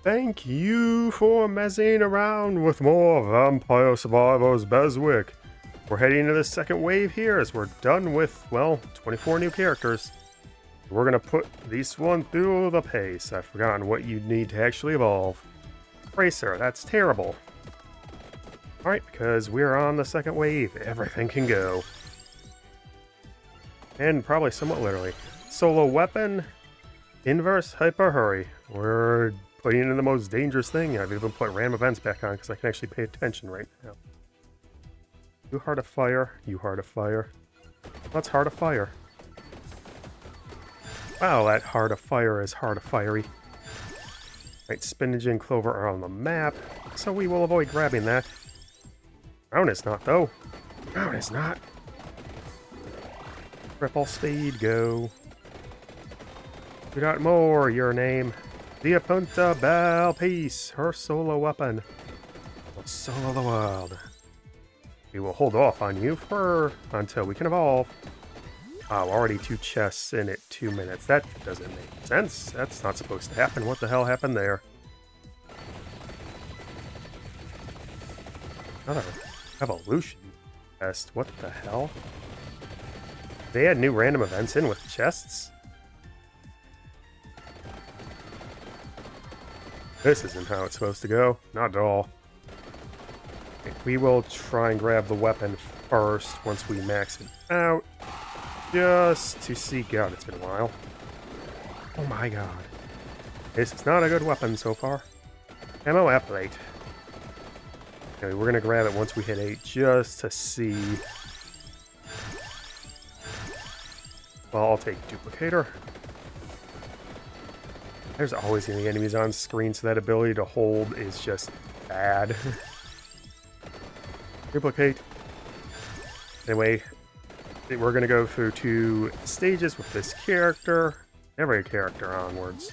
Thank you for messing around with more Vampire Survivors BESWEC. We're heading into the second wave here as we're done with, well, 24 new characters. We're going to put this one through the pace. I've forgotten what you need to actually evolve. Racer, that's terrible. Alright, because we're on the second wave, everything can go. And probably somewhat literally. Solo weapon, inverse hyper hurry. We're putting in the most dangerous thing. I've even put random events back on because I can actually pay attention right now. You hard to fire, you hard to fire. That's hard to fire. Wow, that hard to fire is hard to fiery. Right, spinach and clover are on the map, so we will avoid grabbing that. Brown is not, though. Brown is not. Triple speed, go. We got more, your name. Zi'Appunta Belpaese, her solo weapon. Will solo the world. We will hold off on you until we can evolve. Oh, already 2 chests in it, 2 minutes. That doesn't make sense. That's not supposed to happen. What the hell happened there? Another evolution chest. What the hell? They had new random events in with chests? This isn't how it's supposed to go. Not at all. Okay, we will try and grab the weapon first once we max it out. Just to see... God, it's been a while. Oh my god. This is not a good weapon so far. Ammo Appalate. Okay, we're going to grab it once we hit 8 just to see. Well, I'll take Duplicator. There's always going to be enemies on screen, so that ability to hold is just bad. Duplicate. Anyway, we're going to go through 2 stages with this character. Every character onwards.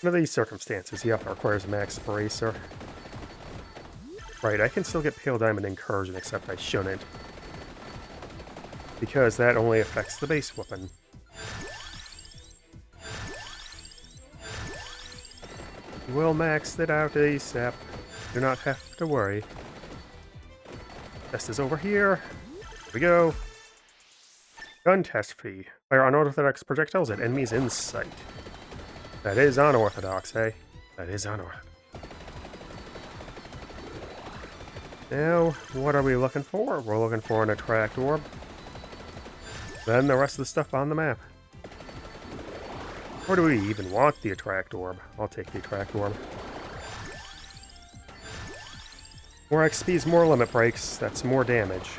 Under these circumstances, yep, it requires max bracer. Right, I can still get Pale Diamond Incursion, except I shouldn't. Because that only affects the base weapon. We'll max it out ASAP. Do not have to worry. Test is over here. Here we go. Gun test fee. Fire unorthodox projectiles at enemies in sight. That is unorthodox, eh? That is unorthodox. Now, what are we looking for? We're looking for an attract orb. Then the rest of the stuff on the map. Or do we even want the attract orb? I'll take the attract orb. More XP's more limit breaks. That's more damage.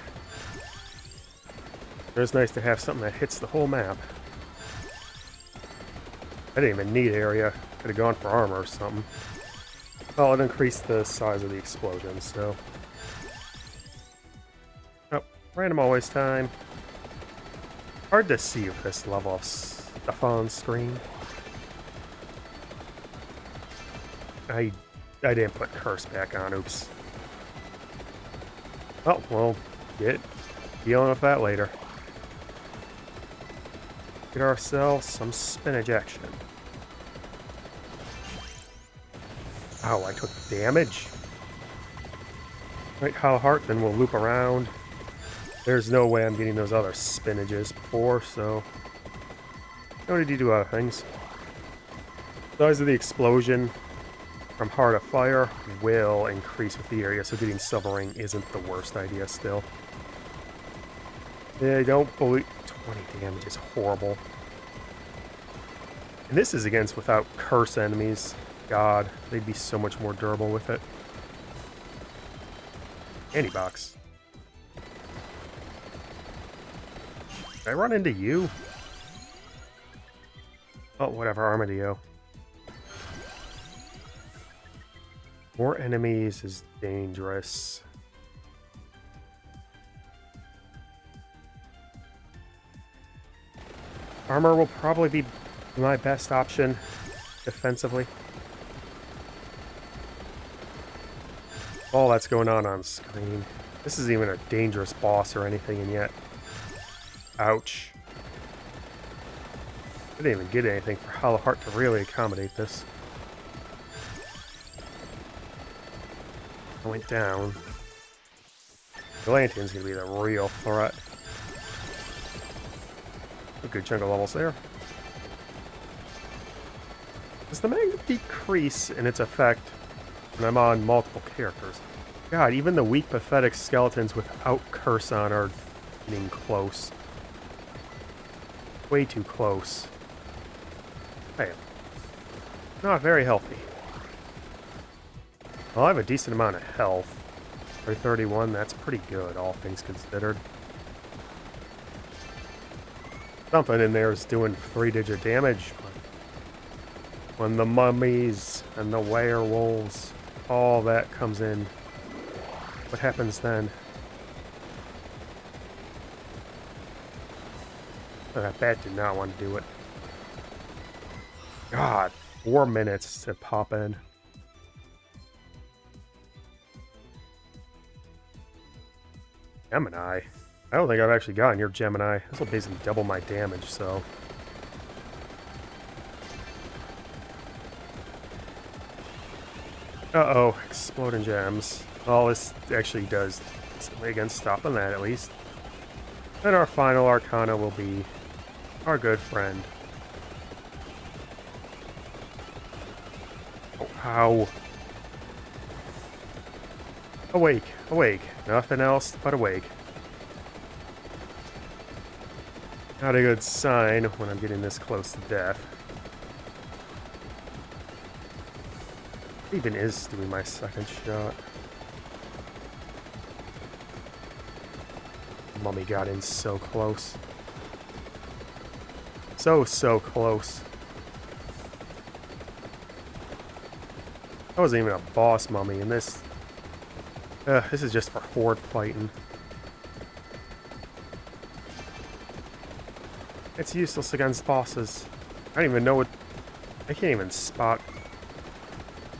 It's nice to have something that hits the whole map. I didn't even need area. Could have gone for armor or something. Well, it increased the size of the explosion, so... Oh, random always time. Hard to see with this level of stuff on screen. I didn't put curse back on, oops. Oh, well, dealing with that later. Get ourselves some spinach action. Ow, I took damage. Right, Hollow Heart, then we'll loop around. There's no way I'm getting those other spinaches before, so... No need to do other things. Size of the explosion from Heart of Fire will increase with the area, so getting Silver Ring isn't the worst idea still. I don't believe... 20 damage is horrible. And this is against without curse enemies. God, they'd be so much more durable with it. Candy box. Did I run into you? Oh, whatever, Armadillo. More enemies is dangerous. Armor will probably be my best option defensively. All that's going on screen. This isn't even a dangerous boss or anything, and yet... Ouch. I didn't even get anything for Hollow Heart to really accommodate this. I went down. Atlantean's gonna be the real threat. A good chunk of levels there. Does the magnet decrease in its effect when I'm on multiple characters? God, even the weak, pathetic skeletons without curse on are getting close. Way too close. Hey, not very healthy. Well, I have a decent amount of health. For 31, that's pretty good, all things considered. Something in there is doing 3-digit damage. When the mummies and the werewolves, all that comes in, what happens then? Oh, that bat did not want to do it. God, 4 minutes to pop in. Gemini? I don't think I've actually gotten your Gemini. This will basically double my damage, so... Uh-oh, exploding gems. Well, this actually does something against stopping that, at least. And our final Arcana will be our good friend. Oh, ow. Awake, awake. Nothing else but awake. Not a good sign when I'm getting this close to death. What even is doing my second shot? Mummy got in so close. So close. That wasn't even a boss mummy, and this is just for horde fighting. It's useless against bosses. I don't even know what... I can't even spot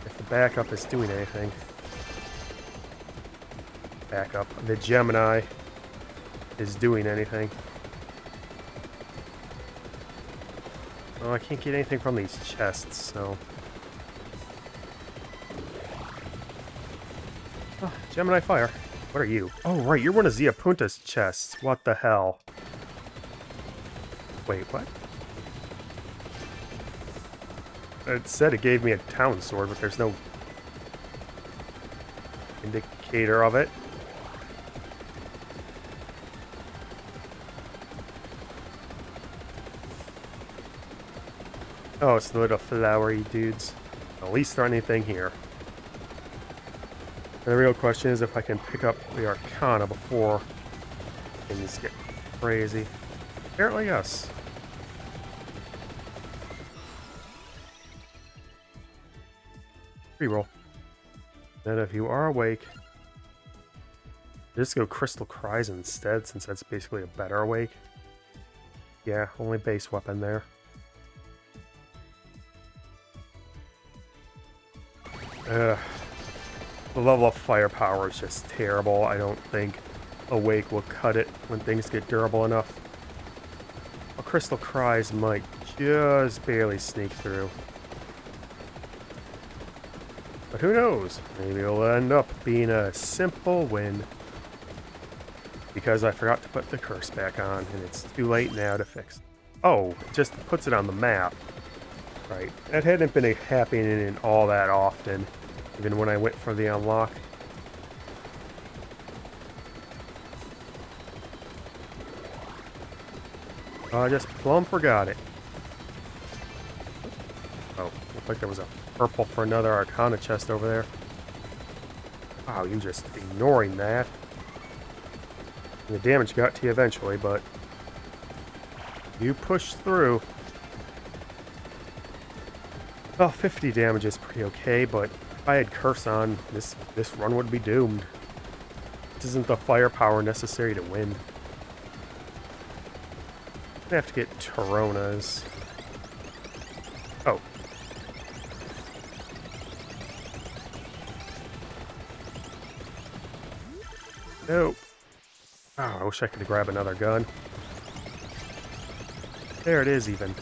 if the backup is doing anything. Backup. The Gemini is doing anything. Well, I can't get anything from these chests, so... Oh, Gemini Fire. What are you? Oh, right, you're one of Zi'Appunta's chests. What the hell? Wait, what? It said it gave me a town sword, but there's no indicator of it. Oh, it's the little flowery dudes. At least there aren't anything here. And the real question is if I can pick up the Arcana before things get crazy. Apparently, yes. Reroll. Then if you are awake, just go Crystal Cries instead, since that's basically a better awake. Yeah, only base weapon there. The level of firepower is just terrible. I don't think Awake will cut it when things get durable enough. A Crystal Cries might just barely sneak through. But who knows? Maybe it'll end up being a simple win. Because I forgot to put the curse back on, and it's too late now to fix it. Oh, it just puts it on the map. Right. That hadn't been happening all that often, even when I went for the unlock. I just plumb forgot it. Oh, looked like there was a purple for another Arcana chest over there. Wow, you just ignoring that. And the damage got to you eventually, but you pushed through. Well, 50 damage is pretty okay, but if I had Curse on, this run would be doomed. This isn't the firepower necessary to win. I have to get Toronas. Oh. Nope. Oh, I wish I could grab another gun. There it is, even.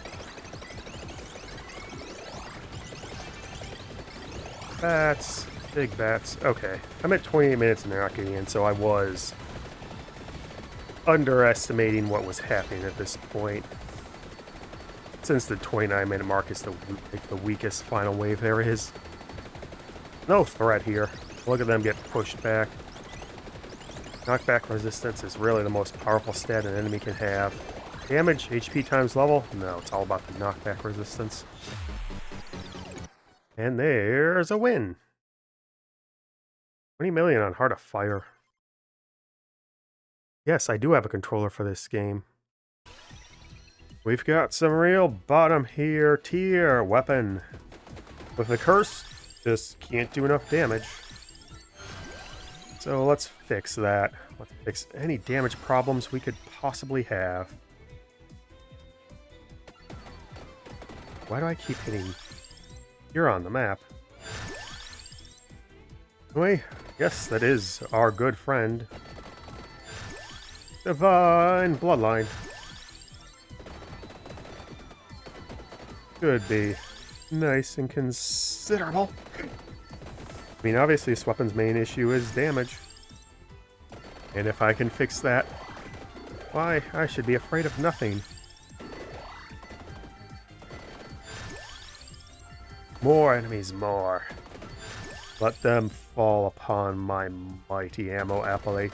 That's Big bats. Okay. I'm at 28 minutes and they're not getting in, so I was underestimating what was happening at this point. Since the 29-minute mark is the weakest final wave there is. No threat here. Look at them get pushed back. Knockback resistance is really the most powerful stat an enemy can have. Damage, HP times level? No, it's all about the knockback resistance. And there's a win. 20 million on Heart of Fire. Yes, I do have a controller for this game. We've got some real bottom here tier weapon. With the curse, just can't do enough damage. So let's fix that. Let's fix any damage problems we could possibly have. Why do I keep hitting? You're on the map. Anyway, yes, that is our good friend. Divine Bloodline. Should be nice and considerable. I mean, obviously this weapon's main issue is damage. And if I can fix that, why, I should be afraid of nothing. More enemies, more. Let them fall upon my mighty Ammo Appalate.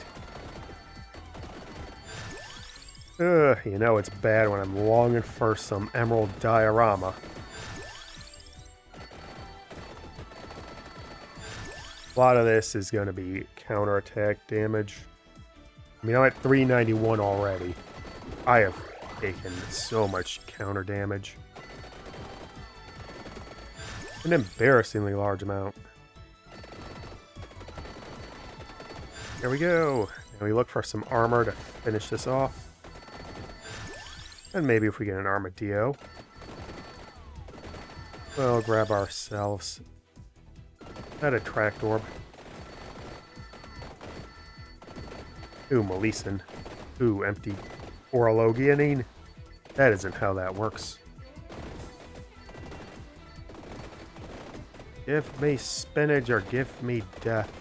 You know it's bad when I'm longing for some emerald diorama. A lot of this is going to be counterattack damage. I mean, I'm at 391 already. I have taken so much counter damage. An embarrassingly large amount. There we go. Now we look for some armor to finish this off. And maybe if we get an armadillo, we'll grab ourselves that attract orb. Ooh, Maleeson. Ooh, empty Orologianine. That isn't how that works. Give me spinach or give me death.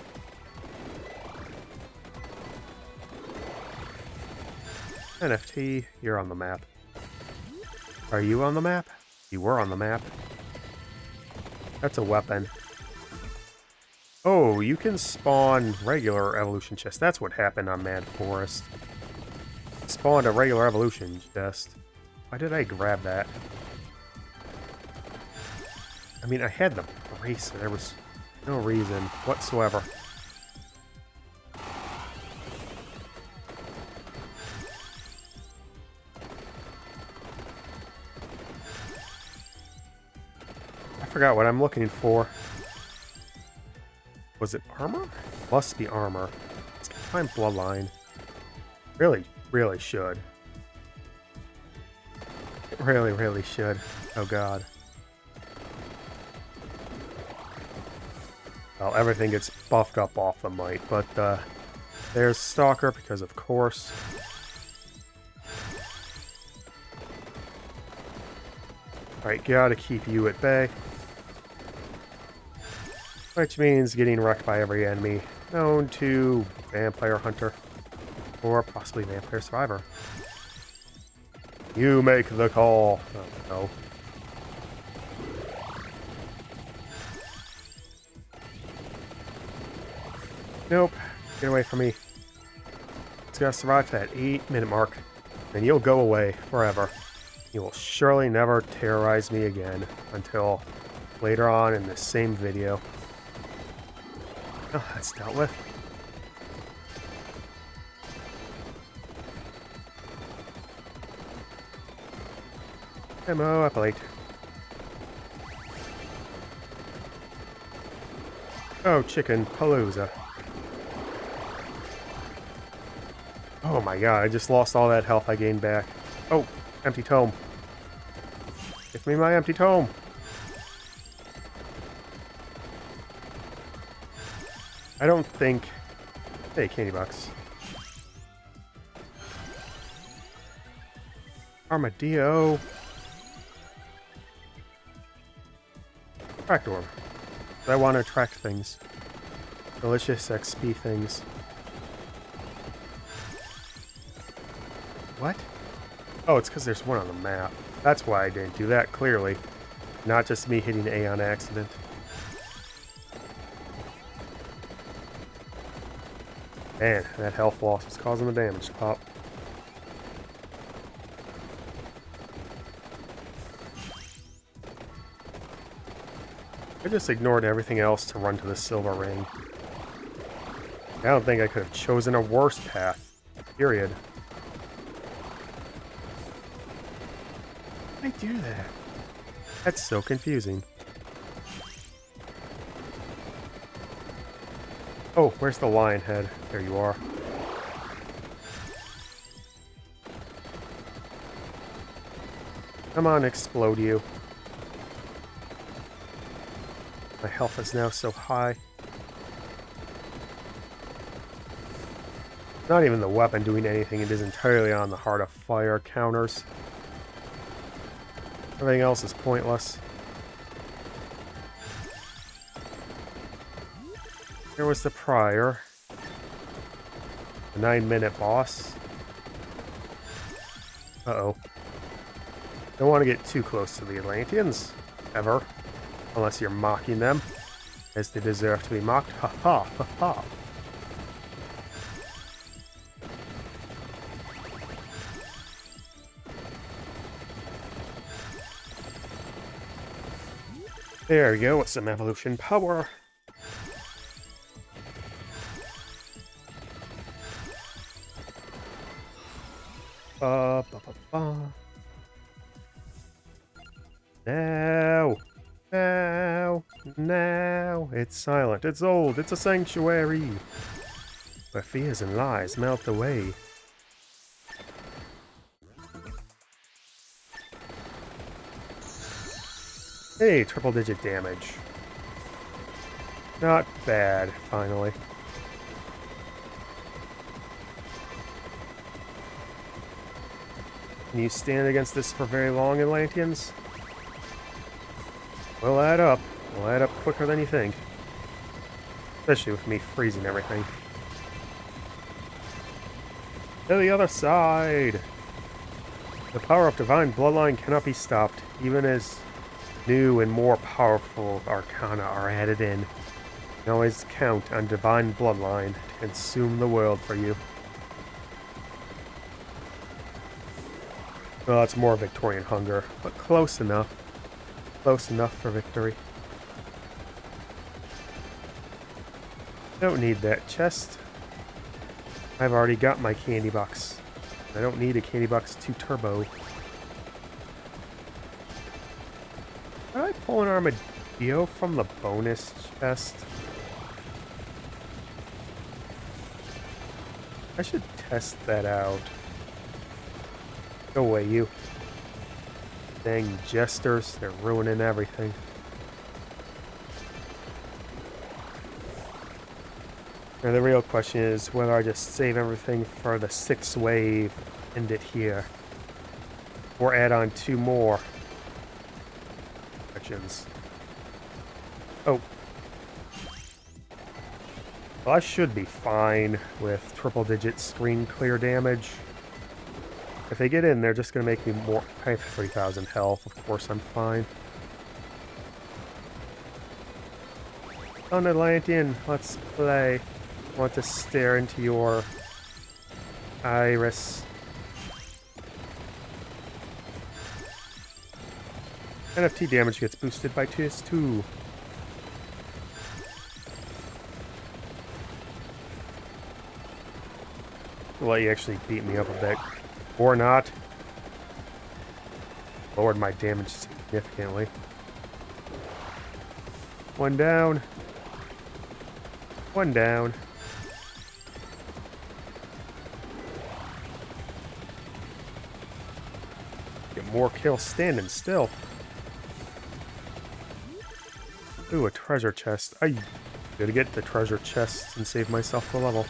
NFT, you're on the map. Are you on the map? You were on the map. That's a weapon. Oh, you can spawn regular evolution chests. That's what happened on Mad Forest. Spawned a regular evolution chest. Why did I grab that? I mean, I had the brace. There was no reason whatsoever. I forgot what I'm looking for. Was it armor? Must be armor. Let's find Bloodline. Really should. It really should. Oh god. Well, everything gets buffed up off the might, but there's Stalker because of course. Alright, gotta keep you at bay. Which means getting wrecked by every enemy known to Vampire Hunter. Or possibly Vampire Survivor. You make the call. Oh no. Nope. Get away from me. It's gotta survive that 8-minute mark. Then you'll go away forever. You will surely never terrorize me again until later on in this same video. Oh, that's dealt with. Ammo Appalate. Oh, chicken palooza. Oh my god, I just lost all that health I gained back. Oh, empty tome. Give me my empty tome. I don't think... Hey, candy box. Armadillo. Tract orb. I want to attract things. delicious XP things. What? Oh, it's because there's one on the map. That's why I didn't do that, clearly. Not just me hitting A on accident. Man, that health loss is causing the damage to pop. I just ignored everything else to run to the silver ring. I don't think I could have chosen a worse path. Period. Why did I do that? That's so confusing. Oh, where's the lion head? There you are. Come on, explode you. My health is now so high. Not even the weapon doing anything, it is entirely on the Heart of Fire counters. Everything else is pointless. There was the Prior. The 9-minute boss. Uh-oh. Don't want to get too close to the Atlanteans. Ever. Unless you're mocking them. As they deserve to be mocked. Ha ha ha ha. There we go, with some evolution power. Now! Now! Now! It's silent, it's old, it's a sanctuary! Where fears and lies melt away. Hey, triple-digit damage. Not bad, finally. Can you stand against this for very long, Atlanteans? We'll add up. We'll add up quicker than you think. Especially with me freezing everything. To the other side! The power of Divine Bloodline cannot be stopped, even as new and more powerful arcana are added in. You can always count on Divine Bloodline to consume the world for you. Well, that's more Victorian hunger, but close enough. Close enough for victory. Don't need that chest. I've already got my candy box. I don't need a candy box 2 turbo. Did I pull an armadillo from the bonus chest? I should test that out. Go away, you. Dang jesters, they're ruining everything. Now the real question is whether I just save everything for the 6th wave, end it here, or add on 2 more sections. Oh. Well, I should be fine with triple-digit screen clear damage. If they get in, they're just going to make me more. I have 3,000 health. Of course, I'm fine. On Atlantean, let's play. I want to stare into your iris. NFT damage gets boosted by TS2. I'll let you actually beat me up a bit. Or not. Lowered my damage significantly. One down. One down. Get more kills standing still. Ooh, a treasure chest. I gotta get the treasure chests and save myself a level.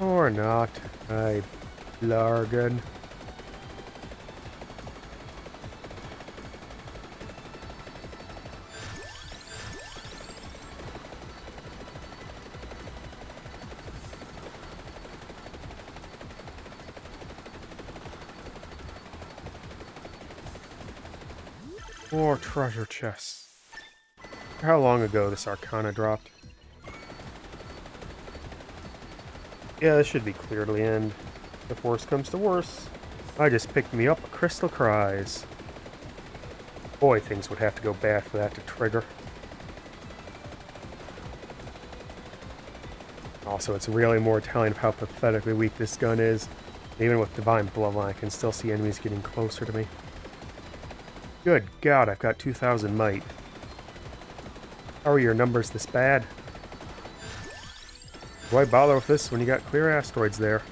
Or not. I blargen. More treasure chests. How long ago this Arcana dropped? Yeah, this should be clear to the end. If worse comes to worse, I just picked me up a Crystal Cries. Boy, things would have to go bad for that to trigger. Also, it's really more telling of how pathetically weak this gun is. Even with Divine Bloodline, I can still see enemies getting closer to me. Good God, I've got 2,000 might. How are your numbers this bad? Why bother with this when you got clear asteroids there?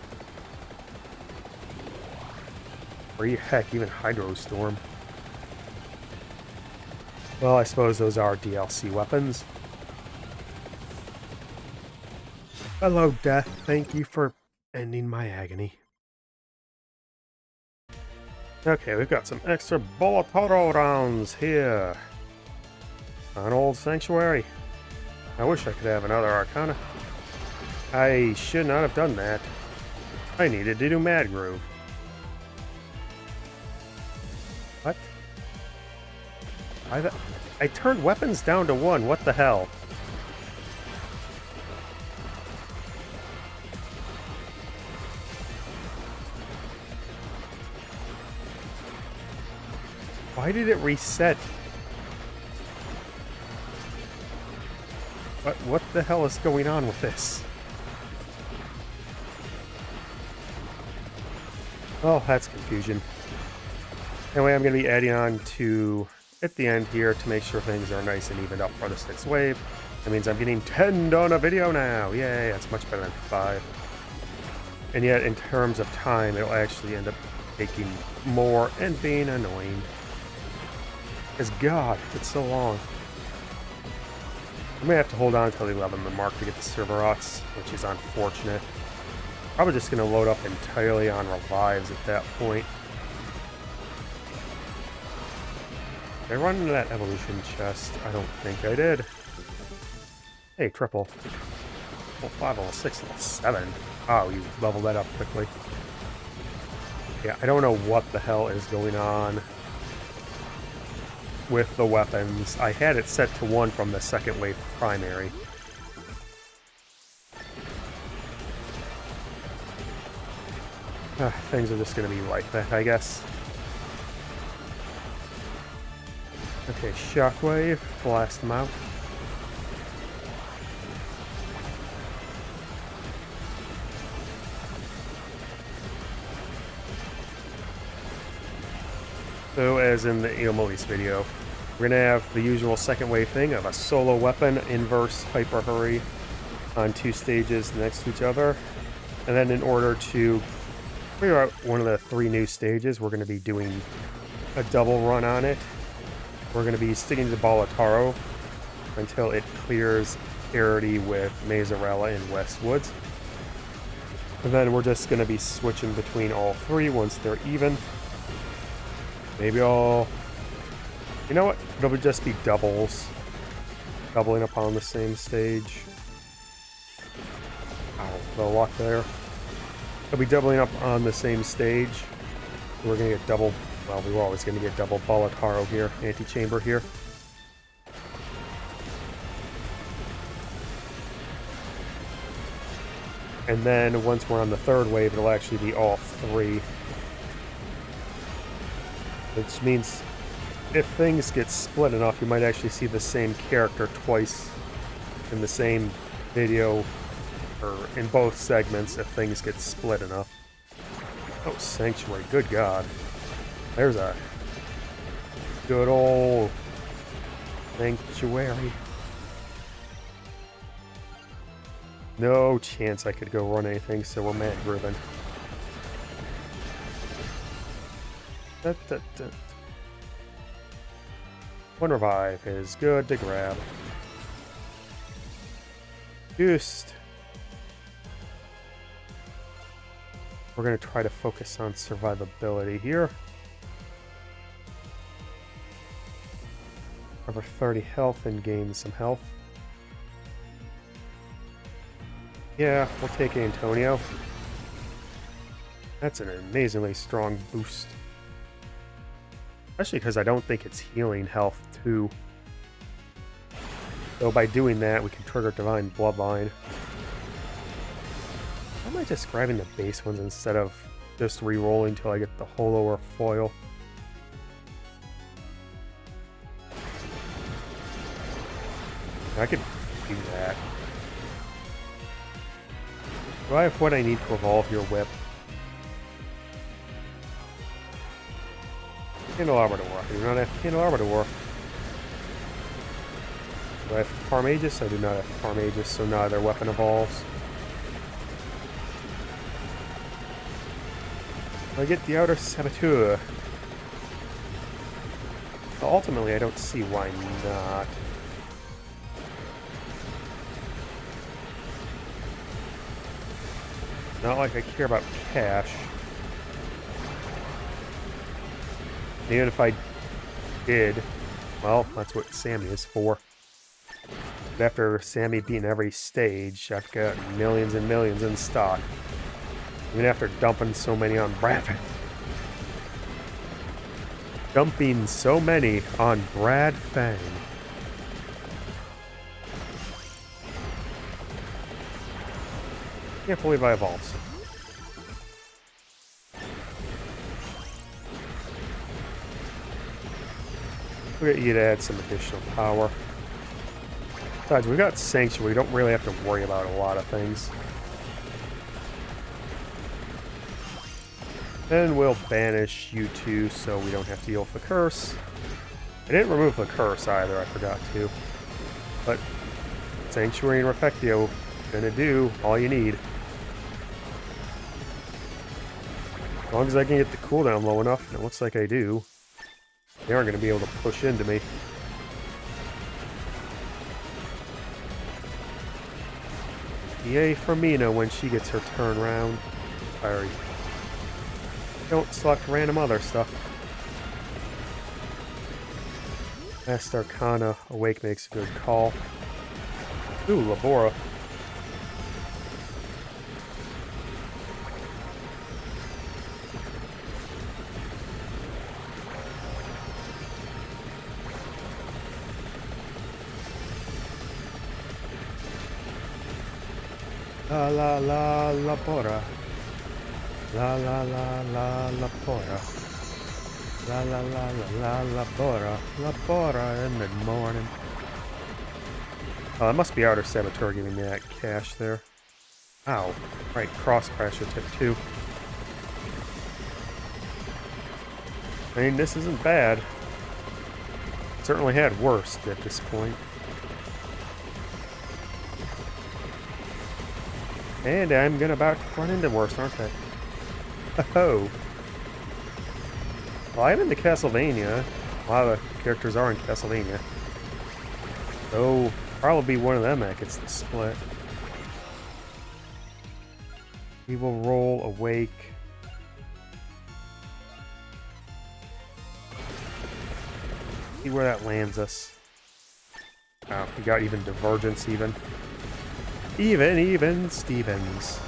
Or heck, even Hydrostorm. Well, I suppose those are DLC weapons. Hello, Death. Thank you for ending my agony. Okay, we've got some extra Bolotaro rounds here. An old sanctuary. I wish I could have another Arcana. I should not have done that. I needed to do Mad Groove. What? I turned weapons down to 1. What the hell? Why did it reset? What the hell is going on with this? Oh, that's confusion. Anyway, I'm going to be adding on to at the end here to make sure things are nice and evened up for the 6th wave. That means I'm getting 10 done a video now. Yay, that's much better than 5. And yet, in terms of time, it'll actually end up taking more and being annoying. Because God, it's so long. I may have to hold on until the 11th mark to get the Cerberots, which is unfortunate. Probably just going to load up entirely on revives at that point. Did I run into that evolution chest? I don't think I did. Hey, triple. Level 5, level 6, level 7. Oh, you leveled that up quickly. Yeah, I don't know what the hell is going on with the weapons. I had it set to 1 from the 2nd wave primary. Things are just going to be like that, I guess. Okay, Shockwave, blast them out. So, as in the Eomoli's video, we're going to have the usual 2nd wave thing of a solo weapon, inverse hyper hurry on 2 stages next to each other. And then in order to clear out one of the 3 new stages, we're going to be doing a double run on it. We're going to be sticking to Bolotaro until it clears parity with Mazerella and Westwoods. And then we're just going to be switching between all 3 once they're even. Maybe I'll... You know what? It'll just be doubles. Doubling up on the same stage. Ow, the luck there. It'll be doubling up on the same stage. We're going to get double... Well, we were always going to get double Bolotaro here. Ante Chamber here. And then once we're on the 3rd wave, it'll actually be all 3. Which means if things get split enough, you might actually see the same character twice in the same video, or in both segments if things get split enough. Oh, Sanctuary, good God. There's a good old Sanctuary. No chance I could go run anything, so we're mad driven. One revive is good to grab. Juste. We're going to try to focus on survivability here. Over 30 health and gain some health. Yeah, we'll take Antonio. That's an amazingly strong boost. Especially because I don't think it's healing health too. So by doing that, we can trigger Divine Bloodline. How am I just grabbing the base ones instead of just re-rolling until I get the holo or foil? I could do that. Do I have what I need to evolve your whip? Candelabra to work. I do not have Candelabra to work. Do I have Parmagus? I do not have Parmagus, so neither weapon evolves. I get the Outer Saboteur. Ultimately, I don't see why not. Not like I care about cash. Even if I did, well, that's what Sammy is for. But after Sammy beating every stage, I've got millions and millions in stock. Even after dumping so many on Brad. Dumping so many on Brad Fang. Can't believe I evolved. We'll get you to add some additional power. Besides, we got Sanctuary. We don't really have to worry about a lot of things. Then we'll banish you two so we don't have to deal with the curse. I didn't remove the curse either, I forgot to. But Sanctuary and Refectio gonna do all you need. As long as I can get the cooldown low enough, and it looks like I do, they aren't going to be able to push into me. Yay for Mina when she gets her turn round. Sorry. Don't select random other stuff. Last Arcana, Awake makes a good call. Ooh, Labora. La la la la bora. La la la la la bora. La la la la la la bora. La bora in the morning. It must be Outer Saboteur giving me that cash there. Ow. Right, Cross Crasher took 2. I mean, this isn't bad. Certainly had worse at this point. And I'm gonna about to run into worse, aren't I? Oh. Well, I'm in the Castlevania. A lot of the characters are in Castlevania. So, probably one of them that gets the split. We will roll Awake. See where that lands us. Oh, we got even Divergence even. Even Stevens.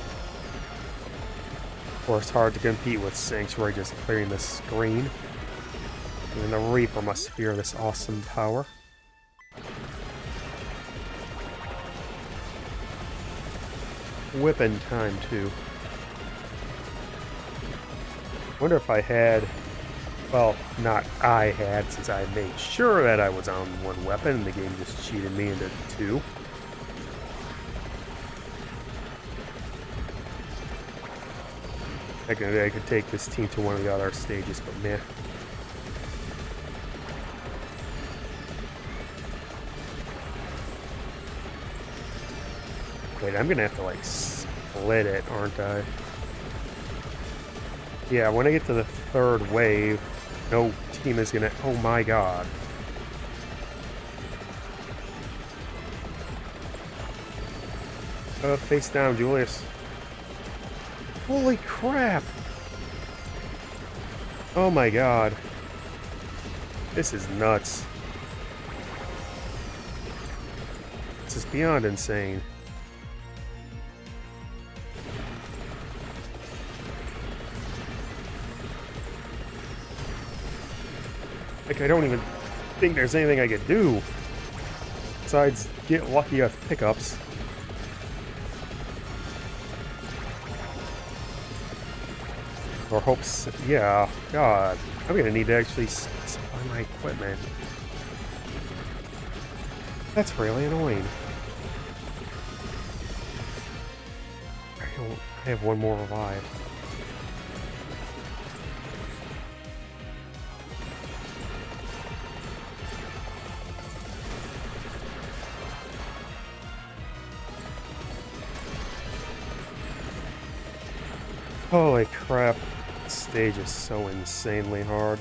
Of course, hard to compete with Sanctuary just clearing the screen. Even the Reaper must fear this awesome power. Whipping time, too. Wonder if I had... Well, not I had, since I made sure that I was on one weapon, and the game just cheated me into 2. I could take this team to one of the other stages, but meh. Wait, I'm gonna have to, like, split it, aren't I? Yeah, when I get to the 3rd wave, no team is gonna... Oh my god. Face down, Julius. Holy crap! Oh my god. This is nuts. This is beyond insane. Like, I don't even think there's anything I could do besides get lucky with pickups. Or hopes, yeah, God. I'm gonna need to actually supply my equipment. That's really annoying. I have one more revive. Holy crap. This stage is so insanely hard.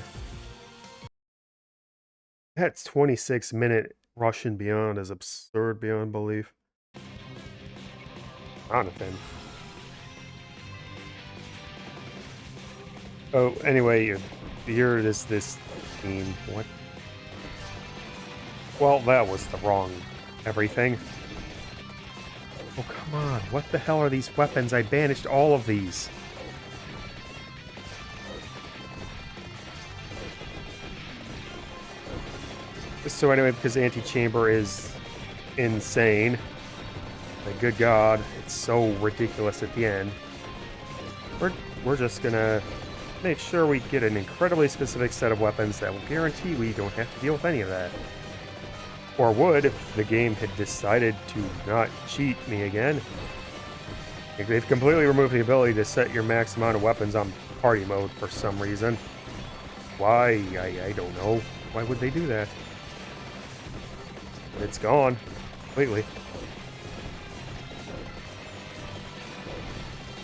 That 26-minute Russian Beyond is absurd beyond belief. Jonathan. Oh, anyway, here it is, this team. What? Well, that was the wrong everything. Oh, come on. What the hell are these weapons? I banished all of these. So anyway, because Ante Chamber is insane. Like, good God, it's so ridiculous at the end. We're just gonna make sure we get an incredibly specific set of weapons that will guarantee we don't have to deal with any of that. Or would if the game had decided to not cheat me again. Like, they've completely removed the ability to set your max amount of weapons on party mode for some reason. Why? I don't know. Why would they do that? It's gone completely.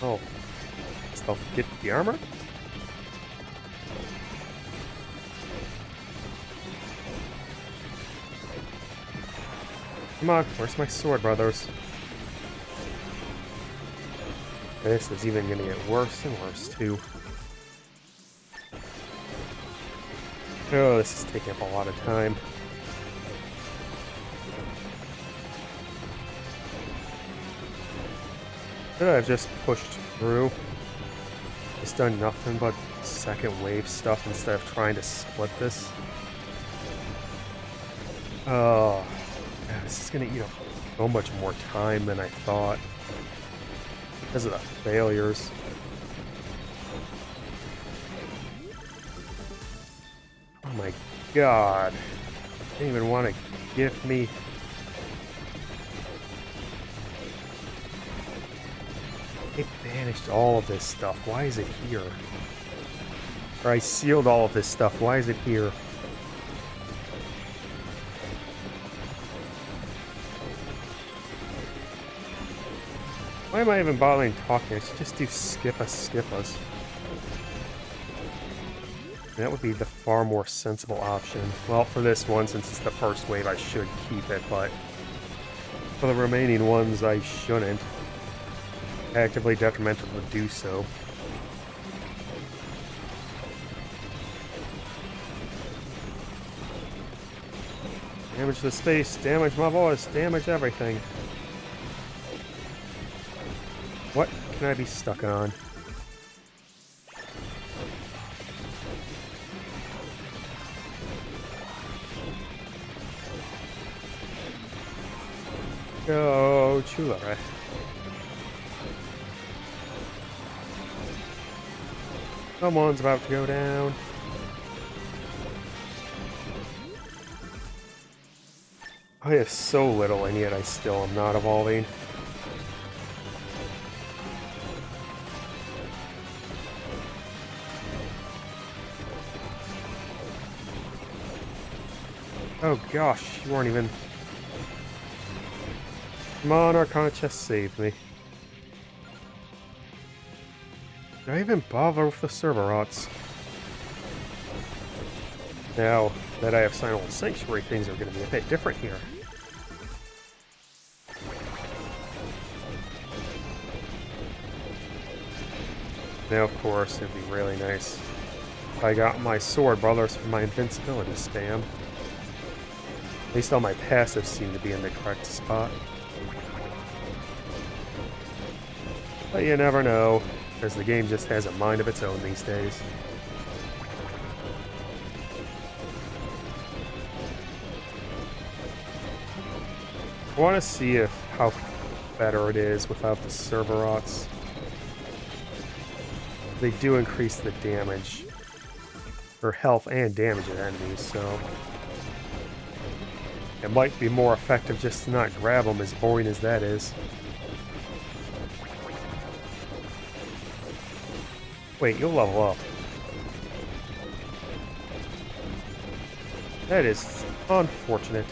Oh, still get the armor? Come on, where's my sword, brothers? This is even gonna get worse and worse, too. Oh, this is taking up a lot of time. I've just pushed through. It's done nothing but second wave stuff instead of trying to split this. Oh, man, this is gonna eat up so much more time than I thought because of the failures. Oh my God! I didn't even want to give me. It banished all of this stuff. Why is it here? Or I sealed all of this stuff. Why is it here? Why am I even bothering talking? I should just do skip us. That would be the far more sensible option. Well, for this one, since it's the first wave, I should keep it, but for the remaining ones, I shouldn't. Actively detrimental to do so. Damage the space, damage my voice, damage everything. What can I be stuck on? Go, Chula. Someone's about to go down. I have so little, and yet I still am not evolving. Oh gosh, you weren't even... Come on, Arcana Chest saved me. Did I even bother with the server rots? Now that I have Sinal Sanctuary, things are going to be a bit different here. Now, of course, it'd be really nice if I got my sword brothers for my invincibility spam. At least all my passives seem to be in the correct spot. But you never know, because the game just has a mind of its own these days. I want to see if how better it is without the Cerverots. They do increase the damage, or health and damage of enemies, so it might be more effective just to not grab them, as boring as that is. Wait, you'll level up. That is unfortunate.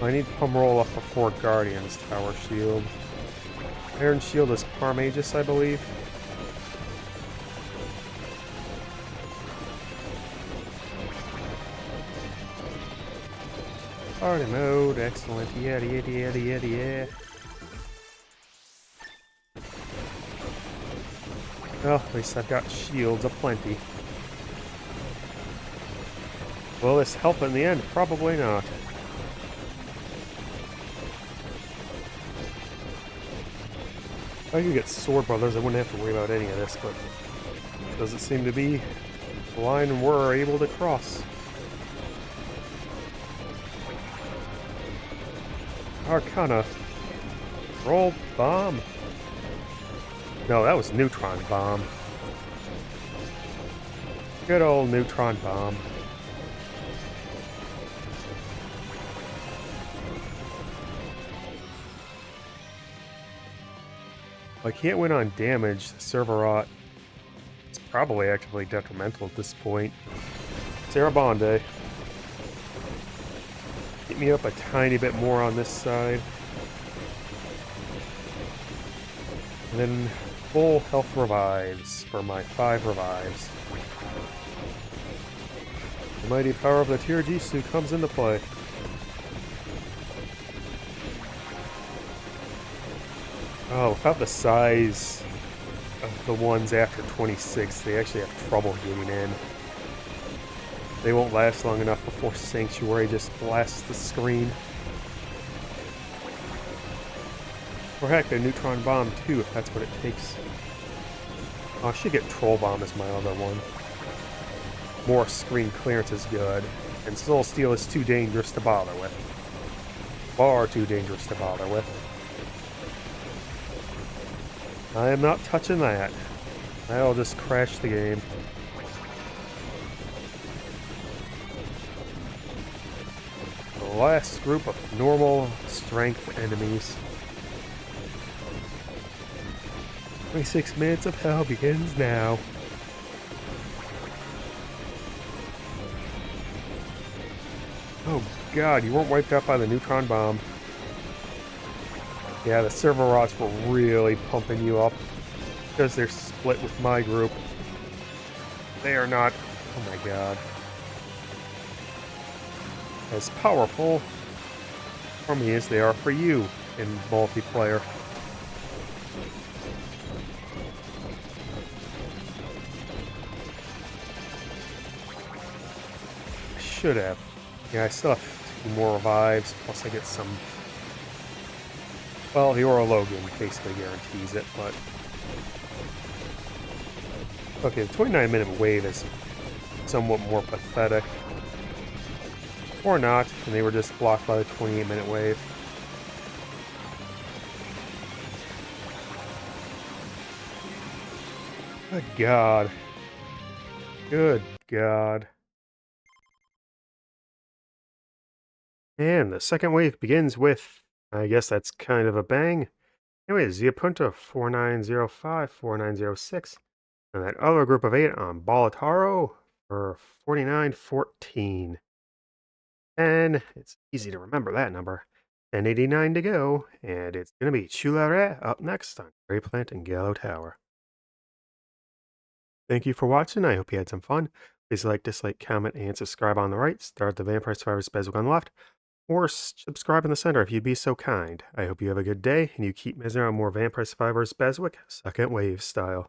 I need Pum Roll up before Guardian's Tower Shield. Iron Shield is Parmagus, I believe. Party mode, excellent. Yada yada yada yada yeah. Well, at least I've got shields aplenty. Will this help in the end? Probably not. If I could get Sword Brothers, I wouldn't have to worry about any of this, but it doesn't seem to be the line we're able to cross. Arcana. Roll Bomb. No, that was Neutron Bomb. Good old Neutron Bomb. I can't win on damage. The Cerverot is probably actively detrimental at this point. Sarabande. Get me up a tiny bit more on this side. And then full health revives for my 5 revives. The mighty power of the tier Juste comes into play. Oh, without the size of the ones after 26, they actually have trouble getting in. They won't last long enough before Sanctuary just blasts the screen. Or heck, a Neutron Bomb too, if that's what it takes. Oh, I should get Troll Bomb as my other one. More screen clearance is good. And Soul Steal is too dangerous to bother with. Far too dangerous to bother with. I am not touching that. I'll just crash the game. The last group of normal strength enemies. 26 minutes of hell begins now. Oh god, you weren't wiped out by the Neutron Bomb. Yeah, the Cerverots were really pumping you up because they're split with my group. They are not, oh my god, as powerful for me as they are for you in multiplayer. I should have. Yeah, I still have 2 more revives, plus I get some. Well, the Aura Logan basically guarantees it, but... Okay, the 29-minute wave is somewhat more pathetic. Or not, and they were just blocked by the 28-minute wave. Good God. Good God. And the second wave begins with... I guess that's kind of a bang. Anyway, Zi'Appunta 4905, 4906. And that other group of 8 on Bolataro for 4914. And it's easy to remember that number. 1089 to go, and it's going to be Chulare up next on Grey Plant and Gallow Tower. Thank you for watching. I hope you had some fun. Please like, dislike, comment, and subscribe on the right. Start the Vampire Survivors BESWEC on the left. Or subscribe in the center if you'd be so kind. I hope you have a good day, and you keep measuring on more Vampire Survivors BESWEC, second wave style.